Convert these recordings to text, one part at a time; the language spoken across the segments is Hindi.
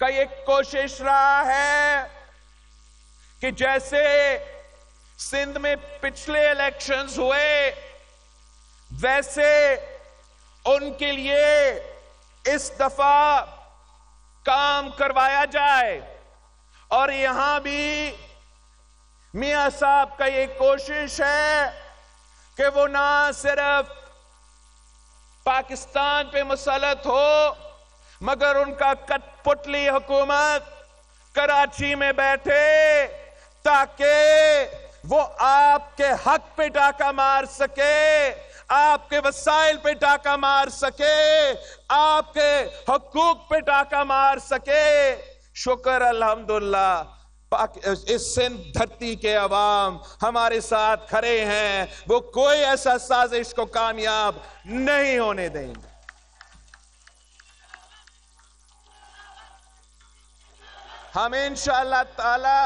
का ये कोशिश रहा है कि जैसे सिंध में पिछले इलेक्शंस हुए वैसे उनके लिए इस दफा काम करवाया जाए। और यहां भी मियां साहब का ये कोशिश है कि वो ना सिर्फ पाकिस्तान पे मुसल्लत हो मगर उनका कठपुतली हुकूमत कराची में बैठे ताकि वो आपके हक पे डाका मार सके, आपके वसाइल पे डाका मार सके, आपके हुकूक पे डाका मार सके। शुक्र अल्हम्दुलिल्लाह इस सिंध धरती के अवाम हमारे साथ खड़े हैं, वो कोई ऐसा साजिश को कामयाब नहीं होने देंगे। हम इंशाअल्लाह ताला,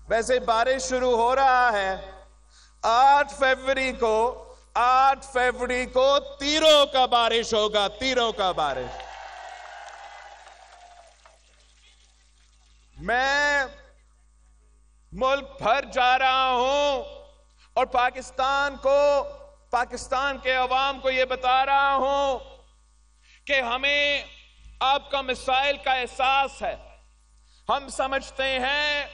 वैसे बारिश शुरू हो रहा है, 8 फरवरी को तीरों का बारिश होगा, तीरों का बारिश। मैं मुल्क भर जा रहा हूं और पाकिस्तान के अवाम को यह बता रहा हूं कि हमें आपका मिसाइल का एहसास है। हम समझते हैं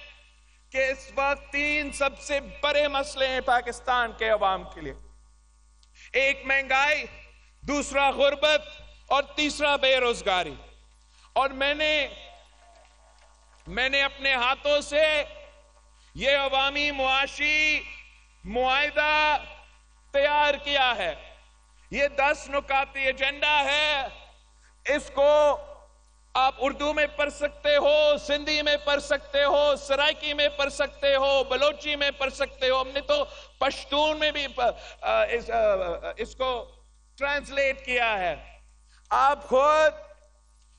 कि इस वक्त 3 सबसे बड़े मसले हैं पाकिस्तान के अवाम के लिए। एक महंगाई, दूसरा गुर्बत और तीसरा बेरोजगारी। और मैंने अपने हाथों से यह अवामी मुआशी मुआहिदा तैयार किया है। यह 10 नुकाती एजेंडा है। इसको आप उर्दू में पढ़ सकते हो, सिंधी में पढ़ सकते हो, सराइकी में पढ़ सकते हो, बलोची में पढ़ सकते हो। हमने तो पश्तून में भी इसको ट्रांसलेट किया है। आप खुद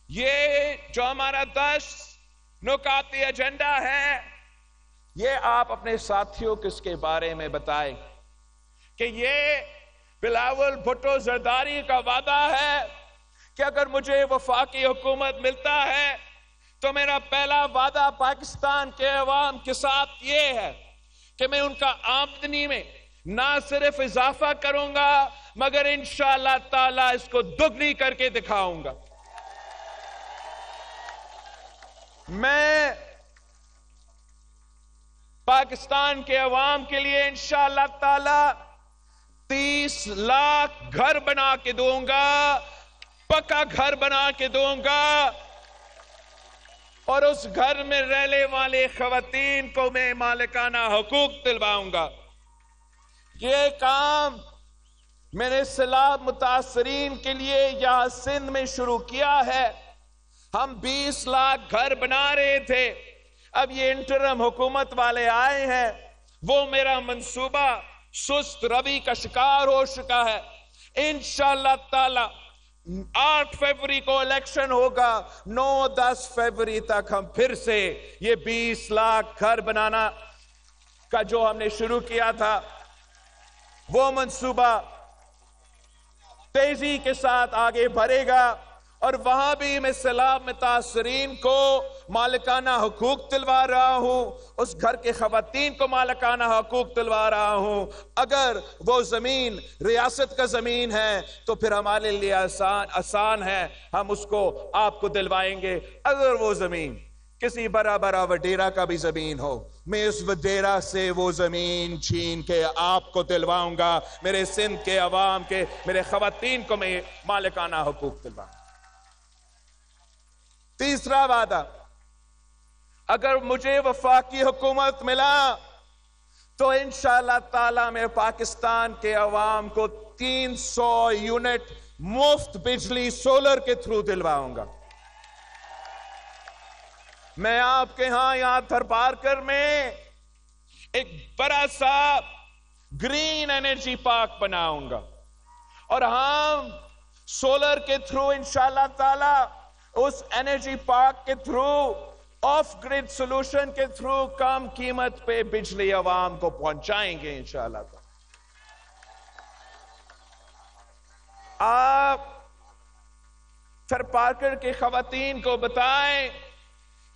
ये जो हमारा 10 नुकाती एजेंडा है, ये आप अपने साथियों को इसके बारे में बताएं कि ये बिलावल भुट्टो जरदारी का वादा है कि अगर मुझे वफाकी हुकूमत मिलता है तो मेरा पहला वादा पाकिस्तान के अवाम के साथ ये है कि मैं उनका आमदनी में ना सिर्फ इजाफा करूंगा मगर इंशाअल्लाह ताला इसको दुगनी करके दिखाऊंगा। मैं पाकिस्तान के अवाम के लिए इंशाअल्लाह ताला 30 लाख घर बना के दूंगा, पक्का घर बना के दूंगा। और उस घर में रहने वाले खवातीन को मैं मालिकाना हुकूक दिलवाऊंगा। ये काम मैंने सैलाब मुतासरीन के लिए यहां सिंध में शुरू किया है। हम 20 लाख घर बना रहे थे, अब ये इंटरम हुकूमत वाले आए हैं, वो मेरा मंसूबा सुस्त रवि का शिकार हो चुका है। इंशाअल्लाह ताला 8 फरवरी को इलेक्शन होगा, 9-10 फरवरी तक हम फिर से ये 20 लाख घर बनाना का जो हमने शुरू किया था वो मंसूबा तेजी के साथ आगे बढ़ेगा। और वहां भी मैं सैलाब मुतासरीन को मालिकाना हुकूक दिलवा रहा हूं, उस घर के खवातीन को मालिकाना हुकूक दिलवा रहा हूं। अगर वो जमीन रियासत का जमीन है तो फिर हमारे लिए आसान है, हम उसको आपको दिलवाएंगे। अगर वो जमीन किसी बड़ा वडेरा का भी जमीन हो, मैं उस वडेरा से वो जमीन छीन के आपको दिलवाऊंगा। मेरे सिंध के अवाम के, मेरे खवातीन को मैं मालिकाना हुकूक दिलवाऊंगा। तीसरा वादा, अगर मुझे वफाकी हुकूमत मिला तो इंशाअल्लाह ताला मैं पाकिस्तान के अवाम को 300 यूनिट मुफ्त बिजली सोलर के थ्रू दिलवाऊंगा। मैं आपके यहां थरपारकर में एक बड़ा सा ग्रीन एनर्जी पार्क बनाऊंगा और हम सोलर के थ्रू इंशाअल्लाह ताला उस एनर्जी पार्क के थ्रू, ऑफ ग्रिड सॉल्यूशन के थ्रू कम कीमत पे बिजली अवाम को पहुंचाएंगे इंशाअल्लाह। थरपारकर के खवातीन को बताएं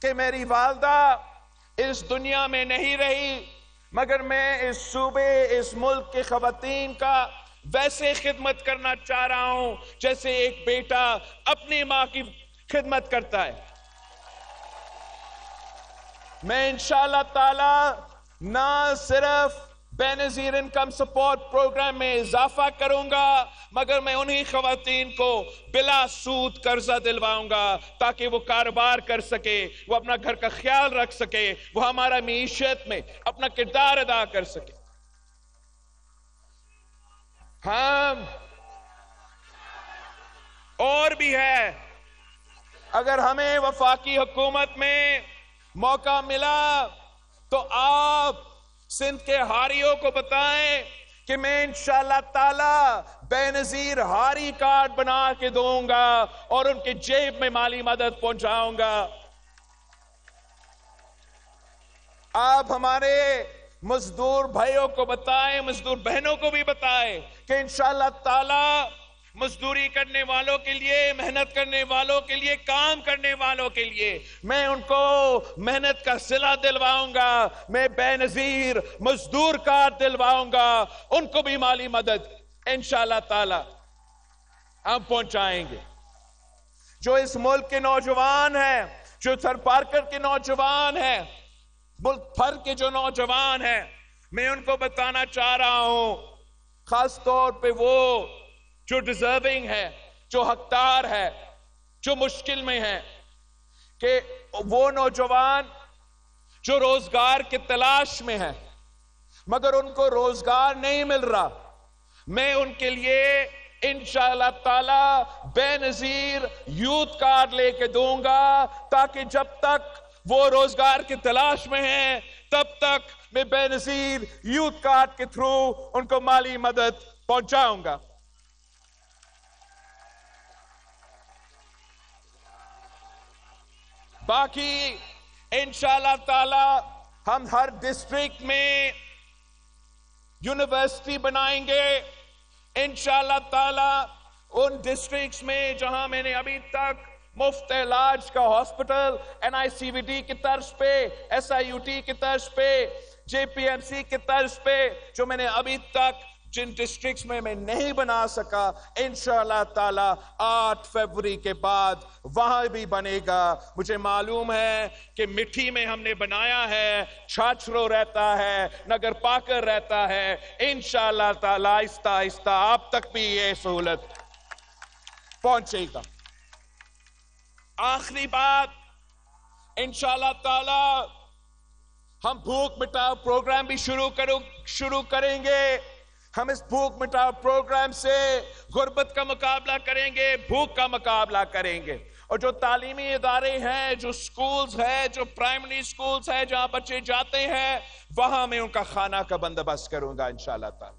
कि मेरी वालदा इस दुनिया में नहीं रही, मगर मैं इस सूबे, इस मुल्क के खवातीन का वैसे खिदमत करना चाह रहा हूं जैसे एक बेटा अपनी मां की खिदमत करता है। मैं इंशाअल्लाह ताला ना सिर्फ बेनजीर इनकम सपोर्ट प्रोग्राम में इजाफा करूंगा, मगर मैं उन्हीं खवातीन को बिला सूद कर्जा दिलवाऊंगा ताकि वो कारोबार कर सके, वो अपना घर का ख्याल रख सके, वो हमारा मीशत में अपना किरदार अदा कर सके। हम और भी है, अगर हमें वफाकी हुकूमत में मौका मिला तो आप सिंध के हारियों को बताएं कि मैं इंशाअल्लाह ताला बेनजीर हारी कार्ड बना के दूंगा और उनके जेब में माली मदद पहुंचाऊंगा। आप हमारे मजदूर भाइयों को बताएं, मजदूर बहनों को भी बताएं कि इंशाअल्लाह ताला मजदूरी करने वालों के लिए, मेहनत करने वालों के लिए, काम करने वालों के लिए मैं उनको मेहनत का सिला दिलवाऊंगा। मैं बेनजीर मजदूर कार्ड दिलवाऊंगा, उनको भी माली मदद इंशाअल्लाह ताला हम पहुंचाएंगे। जो इस मुल्क के नौजवान हैं, जो थरपारकर के नौजवान हैं, मुल्क भर के जो नौजवान हैं, मैं उनको बताना चाह रहा हूं, खास तौर पे वो जो डिजर्विंग है, जो हकदार है, जो मुश्किल में है, कि वो नौजवान जो रोजगार की तलाश में है मगर उनको रोजगार नहीं मिल रहा, मैं उनके लिए इंशाअल्लाह ताला बेनजीर यूथ कार्ड लेके दूंगा ताकि जब तक वो रोजगार की तलाश में हैं तब तक मैं बेनजीर यूथ कार्ड के थ्रू उनको माली मदद पहुंचाऊंगा। बाकी इंशाअल्लाह ताला हम हर डिस्ट्रिक्ट में यूनिवर्सिटी बनाएंगे। इंशाअल्लाह ताला उन डिस्ट्रिक्ट्स में जहां मैंने अभी तक मुफ्त इलाज का हॉस्पिटल NICVD की तर्ज पे, SIUT की तर्ज पे, JPMC की तर्ज पे, जो मैंने अभी तक जिन डिस्ट्रिक्ट्स में मैं नहीं बना सका, इंशाअल्लाह ताला 8 फरवरी के बाद वहां भी बनेगा। मुझे मालूम है कि मिट्टी में हमने बनाया है, छाछरो रहता है, नगर पाकर रहता है, इंशाअल्लाह ताला आहिस्ता आहिस्ता आप तक भी ये सहूलत पहुंचेगा। आखिरी बात, इंशाअल्लाह ताला हम भूख मिटाओ प्रोग्राम भी शुरू करेंगे। हम इस भूख मिटाओ प्रोग्राम से गुर्बत का मुकाबला करेंगे, भूख का मुकाबला करेंगे। और जो तालीमी इदारे हैं, जो स्कूल्स हैं, जो प्राइमरी स्कूल्स हैं जहां बच्चे जाते हैं, वहां मैं उनका खाना का बंदोबस्त करूंगा इंशाअल्लाह ताला।